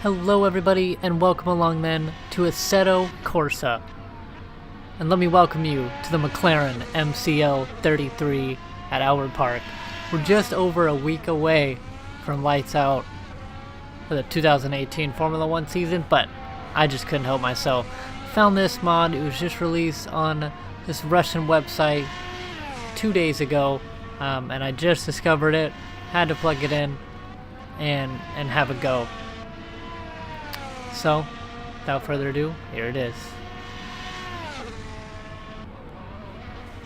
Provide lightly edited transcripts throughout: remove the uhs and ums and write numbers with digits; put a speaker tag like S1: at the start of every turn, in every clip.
S1: Hello everybody, and welcome along then to Assetto Corsa. And let me welcome you to the McLaren MCL 33 at Albert Park. We're just over a week away from lights out for the 2018 Formula 1 season, but I just couldn't help myself. Found this mod, it was just released on this Russian website 2 days ago, and I just discovered it, had to plug it in and have a go. So, without further ado, here it is.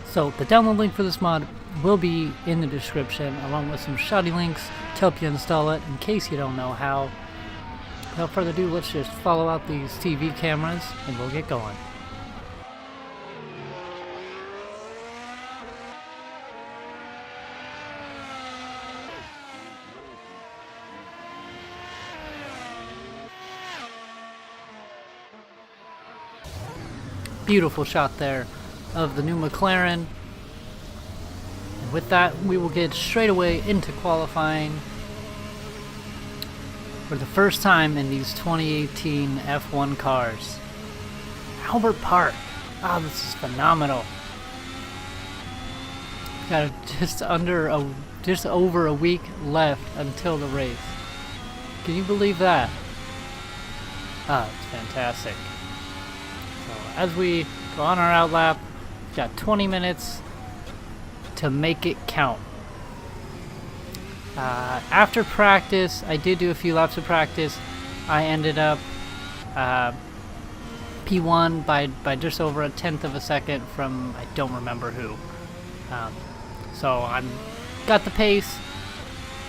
S1: So, the download link for this mod will be in the description, along with some shoddy links to help you install it, in case you don't know how. Without further ado, let's just follow out these TV cameras, and we'll get going. Beautiful shot there of the new McLaren. And with that, we will get straight away into qualifying for the first time in these 2018 F1 cars. Albert Park. Ah, this is phenomenal. Got just over a week left until the race. Can you believe that? Ah, it's fantastic. As we go on our outlap, we've got 20 minutes to make it count. After practice, I did do a few laps of practice. I ended up P1 by just over a tenth of a second from I don't remember who. So I'm got the pace,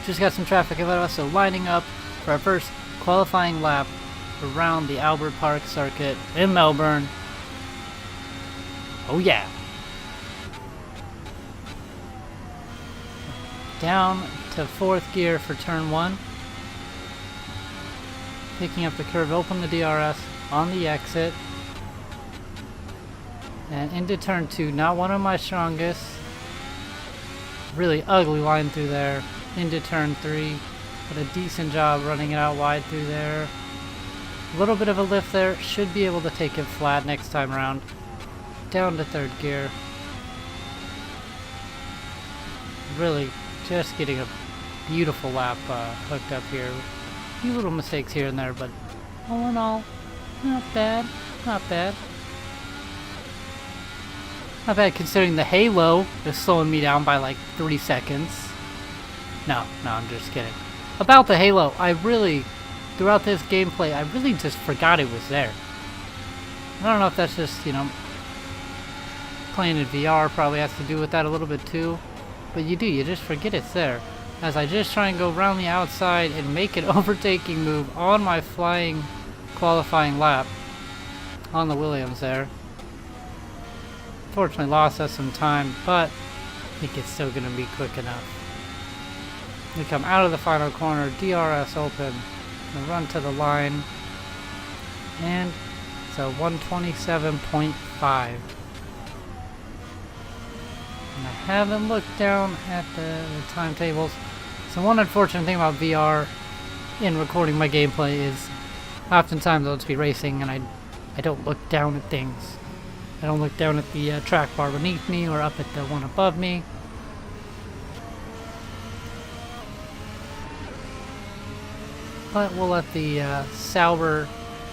S1: just got some traffic ahead of us, so lining up for our first qualifying lap around the Albert Park circuit in Melbourne. Oh yeah. Down to fourth gear for turn 1. Picking up the curve, open the DRS on the exit. And into turn 2, not one of my strongest. Really ugly line through there. Into turn 3. Did a decent job running it out wide through there. A little bit of a lift there. Should be able to take it flat next time around. Down to third gear. Really just getting a beautiful lap hooked up here. A few little mistakes here and there, but all in all, not bad. Not bad. Not bad considering the halo is slowing me down by like 3 seconds. No, I'm just kidding. About the halo, throughout this gameplay, I really just forgot it was there. I don't know if that's just, playing in VR probably has to do with that a little bit too, but you just forget it's there. As I just try and go around the outside and make an overtaking move on my flying qualifying lap on the Williams there. Fortunately lost us some time, but I think it's still going to be quick enough. We come out of the final corner, DRS open, and run to the line, and it's a 127.5. And I haven't looked down at the timetables. So one unfortunate thing about VR in recording my gameplay is oftentimes I'll just be racing and I don't look down at things. I don't look down at the track bar beneath me or up at the one above me. But we'll let the Sauber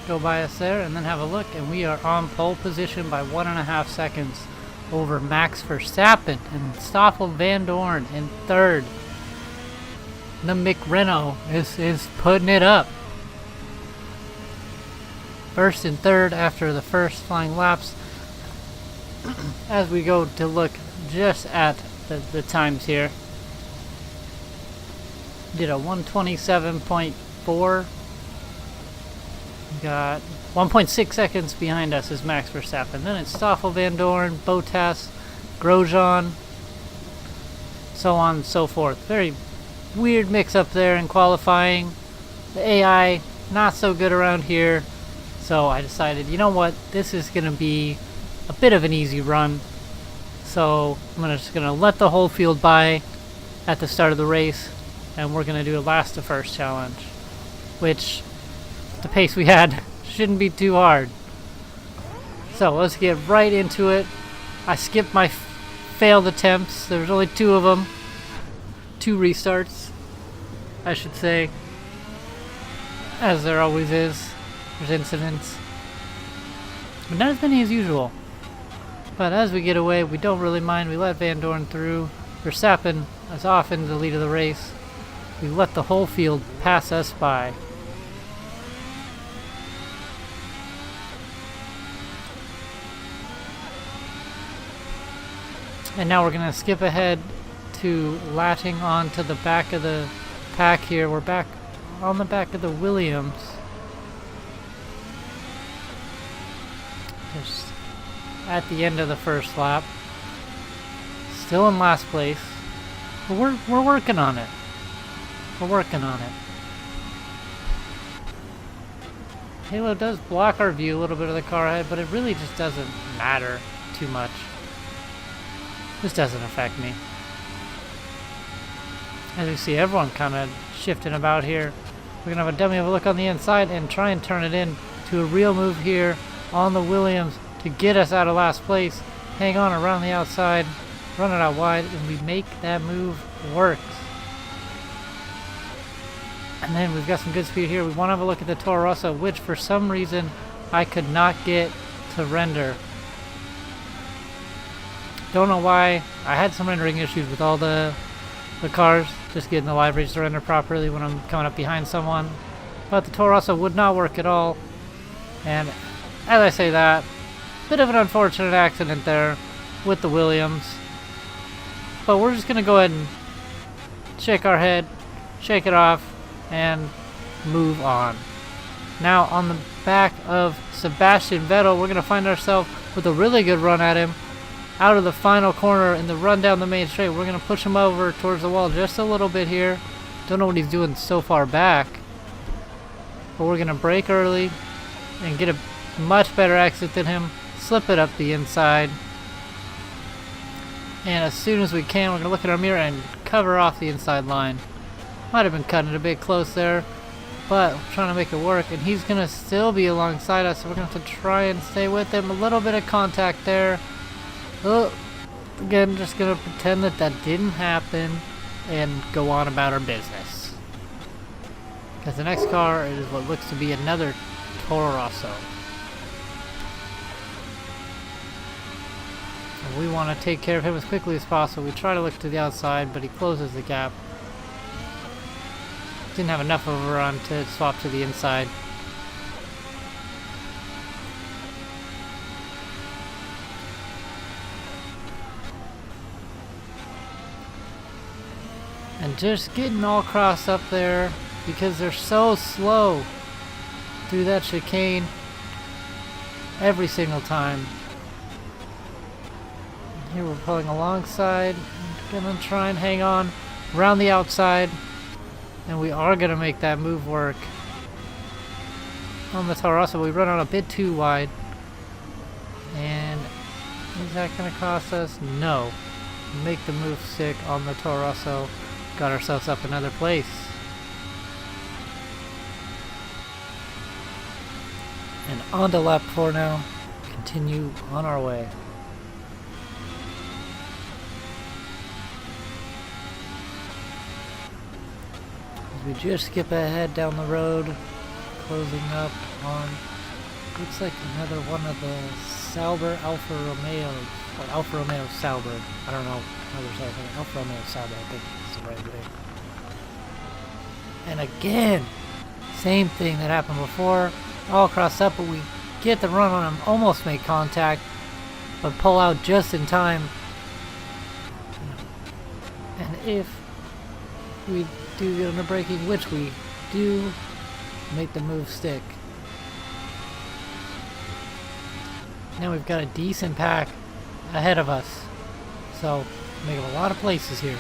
S1: go by us there and then have a look, and we are on pole position by 1.5 seconds over Max Verstappen and Stoffel Van Dorn in third. The McReno is putting it up. First and third after the first flying laps. As we go to look just at the times here. Did a 127.4. Got 1.6 seconds behind us is Max Verstappen. Then it's Stoffel Van Dorn, Bottas, Grosjean, so on and so forth. Very weird mix up there in qualifying. The AI, not so good around here. So I decided, you know what, this is going to be a bit of an easy run. So I'm just going to let the whole field by at the start of the race. And we're going to do a last to first challenge. Which the pace we had. Shouldn't be too hard. So let's get right into it. I skipped my failed attempts. There's only 2 of them. 2 restarts, I should say. As there always is. There's incidents. But not as many as usual. But as we get away, we don't really mind. We let Van Dorn through. Verstappen is often the lead of the race. We let the whole field pass us by. And now we're going to skip ahead to latching on to the back of the pack here. We're back on the back of the Williams. Just at the end of the first lap. Still in last place. But we're working on it. We're working on it. Halo does block our view a little bit of the car ahead, but it really just doesn't matter too much. This doesn't affect me. As you see, everyone kind of shifting about here. We're going to have a dummy of a look on the inside and try and turn it in to a real move here on the Williams to get us out of last place. Hang on around the outside, run it out wide, and we make that move work. And then we've got some good speed here. We want to have a look at the Toro Rosso, which for some reason I could not get to render. Don't know why. I had some rendering issues with all the cars, just getting the libraries to render properly when I'm coming up behind someone. But the Toro Rosso would not work at all. And as I say that, bit of an unfortunate accident there with the Williams. But we're just going to go ahead and shake our head, shake it off, and move on. Now on the back of Sebastian Vettel, we're going to find ourselves with a really good run at him. Out of the final corner in the run down the main straight. We're going to push him over towards the wall just a little bit here. Don't know what he's doing so far back. But we're going to brake early and get a much better exit than him. Slip it up the inside. And as soon as we can, we're going to look at our mirror and cover off the inside line. Might have been cutting it a bit close there. But we're trying to make it work. And he's going to still be alongside us. So we're going to have to try and stay with him. A little bit of contact there. Oh, again, just gonna pretend that didn't happen and go on about our business. Because the next car is what looks to be another Toro Rosso. And we want to take care of him as quickly as possible. We try to look to the outside, but he closes the gap. Didn't have enough overrun to swap to the inside. And just getting all crossed up there because they're so slow through that chicane every single time. And here we're pulling alongside. Gonna try and hang on around the outside. And we are gonna make that move work. On the Toro Rosso, we run on a bit too wide. And is that gonna cost us? No. Make the move stick on the Toro Rosso. Got ourselves up another place. And on to lap 4 now. Continue on our way. As we just skip ahead down the road, closing up on, looks like another one of the Sauber Alfa Romeos, or Alfa Romeo Sauber. I don't know how they're saying it. Alfa Romeo Sauber, I think. Right away. And again, same thing that happened before, all crossed up, but we get the run on him, almost make contact, but pull out just in time. And if we do get under braking, which we do, make the move stick. Now we've got a decent pack ahead of us, so make a lot of places here.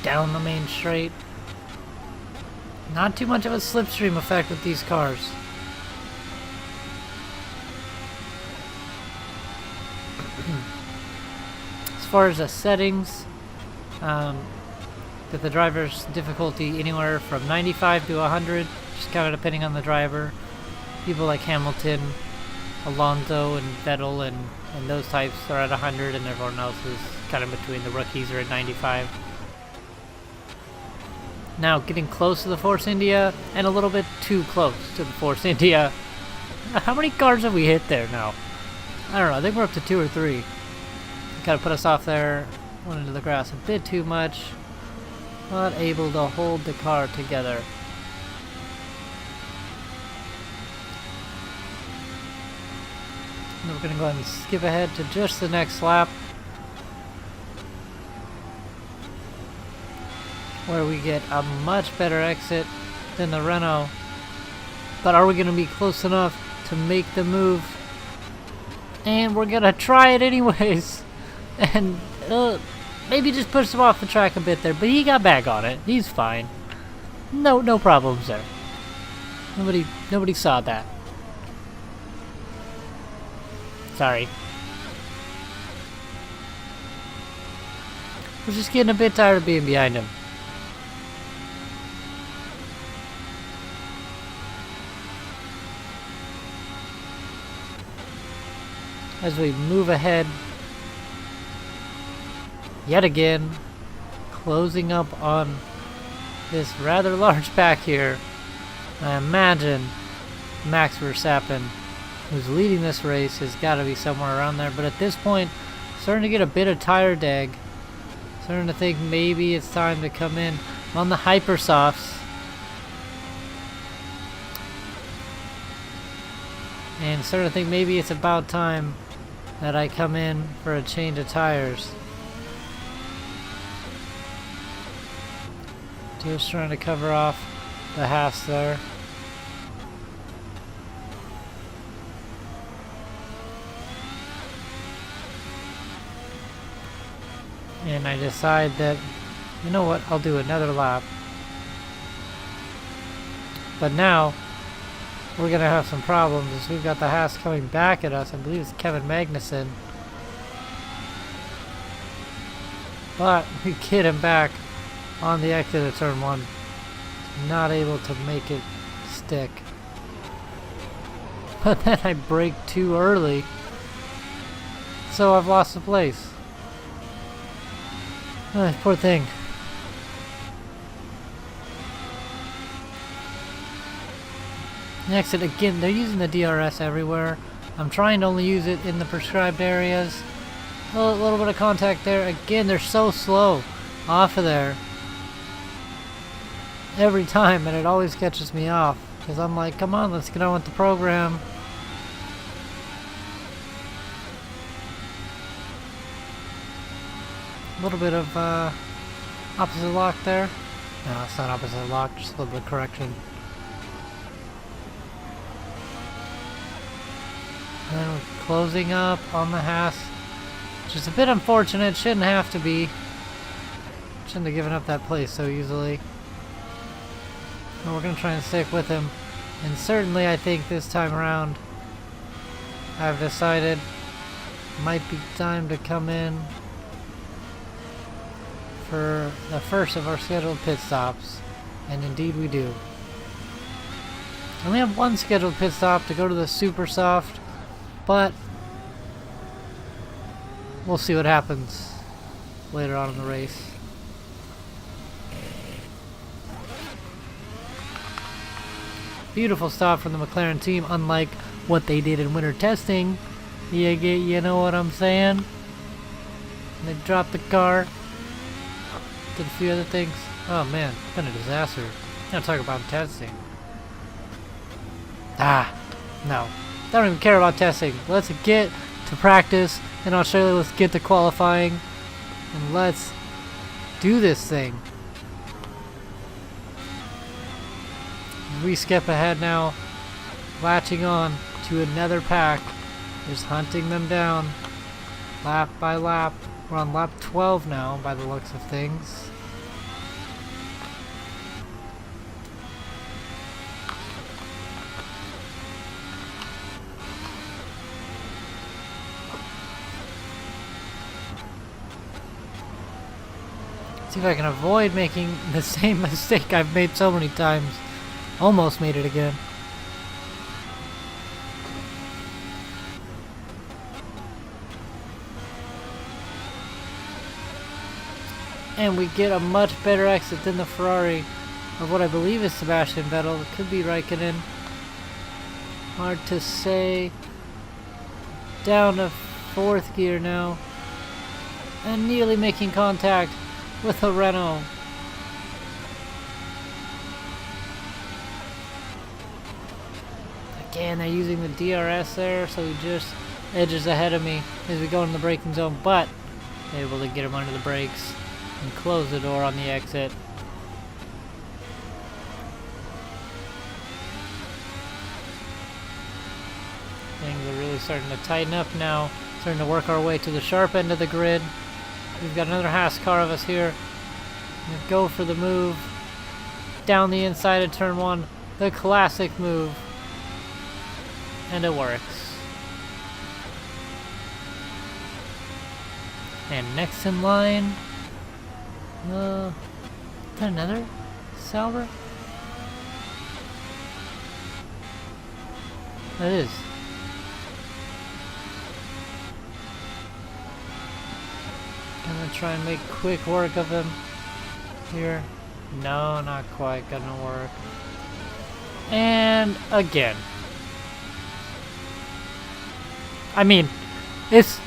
S1: Down the main straight. Not too much of a slipstream effect with these cars. far as the settings, with the driver's difficulty anywhere from 95 to 100, just kind of depending on the driver. People like Hamilton, Alonso, and Vettel, and those types are at 100, and everyone else is kind of between. The rookies are at 95. Now, getting close to the Force India, and a little bit too close to the Force India. How many cars have we hit there now? I don't know, I think we're up to 2 or 3. Kind of put us off there, went into the grass a bit too much. Not able to hold the car together. And we're going to go ahead and skip ahead to just the next lap, where we get a much better exit than the Renault. But are we going to be close enough to make the move? And we're going to try it anyways. And maybe just push him off the track a bit there, but he got back on it. He's fine. No problems there. Nobody saw that. Sorry. We're just getting a bit tired of being behind him. As we move ahead, yet again, closing up on this rather large pack here. I imagine Max Verstappen, who's leading this race, has got to be somewhere around there. But at this point, starting to get a bit of tire drag. Starting to think maybe it's time to come in on the hypersofts. And starting to think maybe it's about time that I come in for a change of tires. Just trying to cover off the Haas there. And I decide that, you know what, I'll do another lap. But now, we're going to have some problems as we've got the Haas coming back at us. I believe it's Kevin Magnussen. But we get him back on the exit of turn 1. Not able to make it stick. But then I brake too early. So I've lost the place. Poor thing. Next, again, they're using the DRS everywhere. I'm trying to only use it in the prescribed areas. A little bit of contact there. Again, they're so slow off of there every time, and it always catches me off because I'm like, come on, let's get on with the program. A little bit of opposite lock there. No, it's not opposite lock, just a little bit of correction. And then we're closing up on the Haas, which is a bit unfortunate. Shouldn't have to be. Shouldn't have given up that place so easily. But we're going to try and stick with him. And certainly I think this time around I've decided it might be time to come in for the first of our scheduled pit stops. And indeed we do. I only have one scheduled pit stop to go to the super soft, but we'll see what happens later on in the race. Beautiful stop from the McLaren team, unlike what they did in winter testing. You know what I'm saying? They dropped the car, did a few other things. Oh man, it's been a disaster. I'm talking about testing. No. I don't even care about testing. Let's get to practice in Australia. Let's get to qualifying. And let's do this thing. We skip ahead now. Latching on to another pack. Just hunting them down. Lap by lap. We're on lap 12 now by the looks of things. See if I can avoid making the same mistake I've made so many times. Almost made it again. And we get a much better exit than the Ferrari of what I believe is Sebastian Vettel. It could be Raikkonen. Hard to say. Down to 4th gear now. And nearly making contact with a Renault. Again, they're using the DRS there, so he just edges ahead of me as we go in the braking zone, but able to get him under the brakes and close the door on the exit. Things are really starting to tighten up now. Starting to work our way to the sharp end of the grid. We've got another Haas car of us here. We go for the move. Down the inside of turn 1. The classic move. And it works. And next in line... is that another Sauber? That is. Gonna try and make quick work of him here. No, not quite gonna work. And again. I mean, this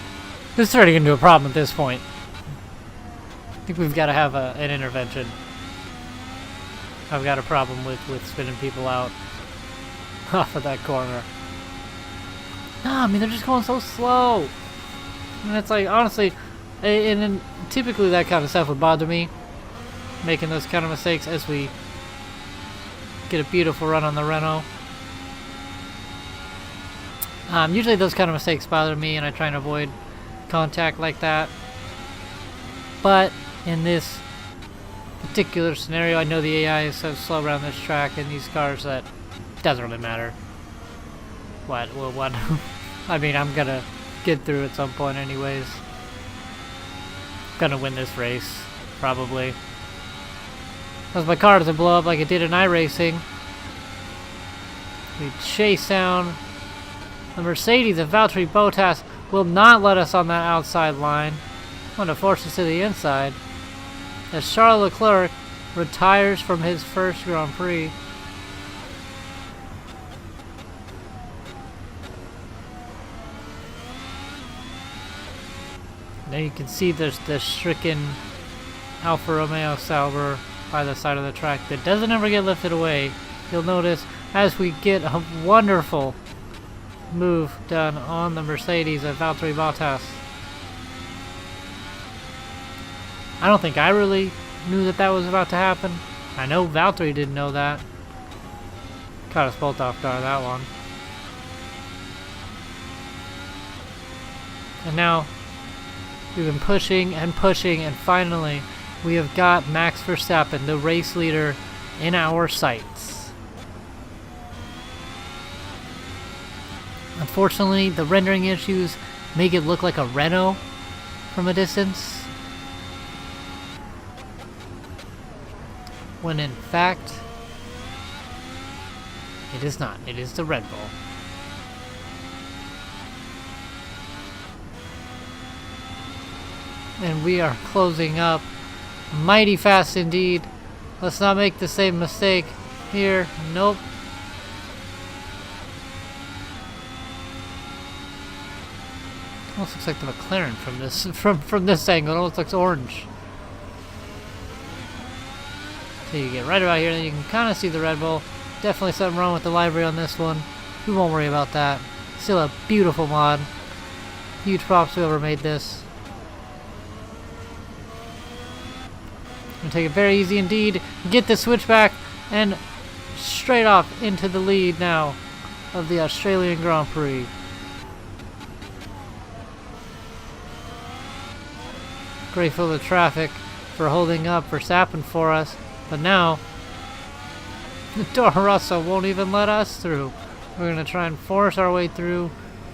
S1: is turning into a problem at this point. I think we've got to have an intervention. I've got a problem with spinning people out off of that corner. No, I mean, they're just going so slow. And it's like, honestly, and then typically that kind of stuff would bother me. Making those kind of mistakes as we get a beautiful run on the Renault. Usually those kind of mistakes bother me and I try and avoid contact like that. But in this particular scenario, I know the AI is so slow around this track and these cars that it doesn't really matter. What? I mean, I'm gonna get through at some point anyways. Gonna win this race, probably. Because my car doesn't blow up like it did in iRacing. We chase down the Mercedes of Valtteri Bottas. Will not let us on that outside line. Want to force us to the inside. As Charles Leclerc retires from his first Grand Prix. Now you can see there's the stricken Alfa Romeo Sauber by the side of the track that doesn't ever get lifted away. You'll notice as we get a wonderful move done on the Mercedes of Valtteri Bottas. I don't think I really knew that was about to happen. I know Valtteri didn't know that. Caught us both off guard, that one. And now we've been pushing and pushing, and finally we have got Max Verstappen, the race leader, in our sights. Unfortunately, the rendering issues make it look like a Renault from a distance, when in fact it is not. It is the Red Bull. And we are closing up mighty fast indeed. Let's not make the same mistake here. Nope. Almost looks like the McLaren from this from this angle. It almost looks orange. So you get right about here, then you can kind of see the Red Bull. Definitely something wrong with the library on this one. We won't worry about that. Still a beautiful mod. Huge props to whoever made this. Gonna take it very easy indeed. Get the switchback and straight off into the lead now of the Australian Grand Prix. Grateful to traffic for holding up Verstappen for us, but now Toro Rosso won't even let us through. We're gonna try and force our way through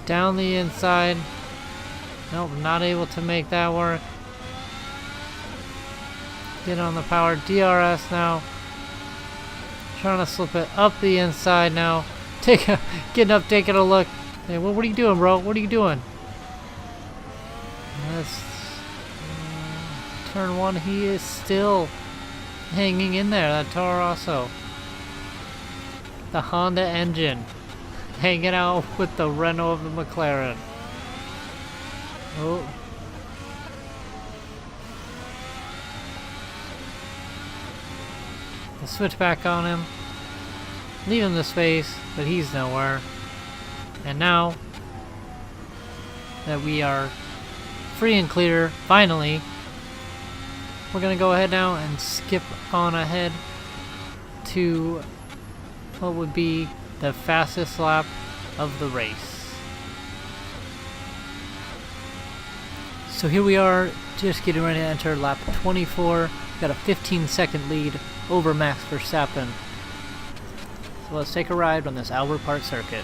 S1: down the inside. Nope, not able to make that work. Get on the power. DRS now. Trying to slip it up the inside now. Getting up, taking a look. Hey, what are you doing, bro? What are you doing? That's turn one. He is still hanging in there. That Toro Rosso. The Honda engine hanging out with the Renault of the McLaren. Oh. The switchback on him. Leave him the space, but he's nowhere. And now that we are free and clear, finally, we're gonna go ahead now and skip on ahead to what would be the fastest lap of the race. So here we are, just getting ready to enter lap 24. Got a 15-second lead over Max Verstappen. So let's take a ride on this Albert Park circuit.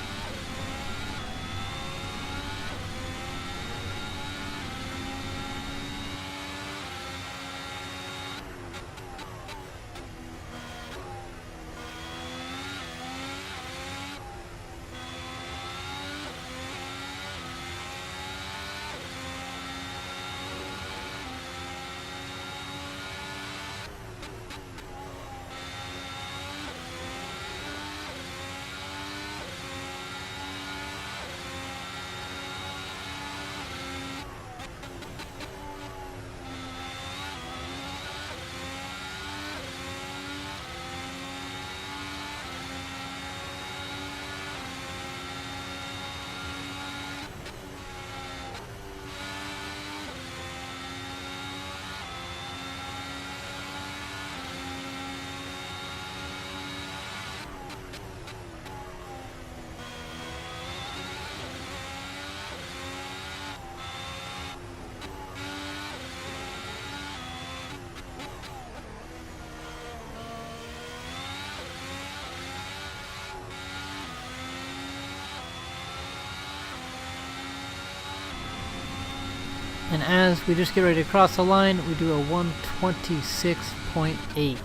S1: And as we just get ready to cross the line, we do a 1:26.8.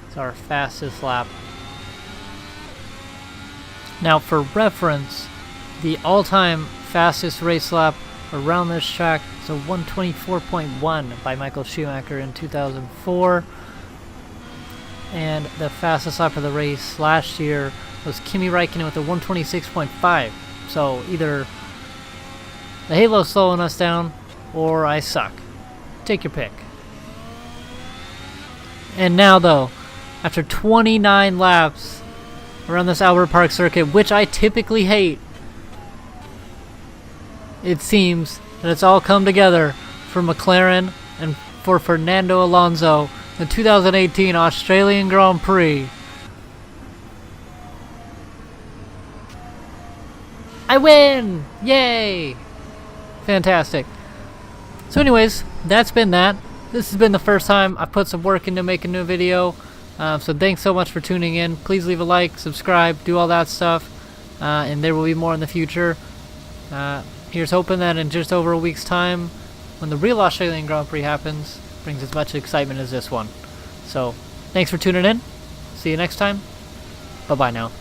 S1: It's our fastest lap. Now for reference, the all-time fastest race lap around this track is a 1:24.1 by Michael Schumacher in 2004. And the fastest lap of the race last year was Kimi Räikkönen with a 1:26.5. So either the Halo's slowing us down, or I suck. Take your pick. And now though, after 29 laps around this Albert Park circuit, which I typically hate, it seems that it's all come together for McLaren and for Fernando Alonso, the 2018 Australian Grand Prix. I win! Yay! Fantastic. So anyways, that's been that. This has been the first time I've put some work into making a new video. So thanks so much for tuning in. Please leave a like, subscribe, do all that stuff. And there will be more in the future. Here's hoping that in just over a week's time, when the real Australian Grand Prix happens, brings as much excitement as this one. So thanks for tuning in. See you next time. Bye-bye now.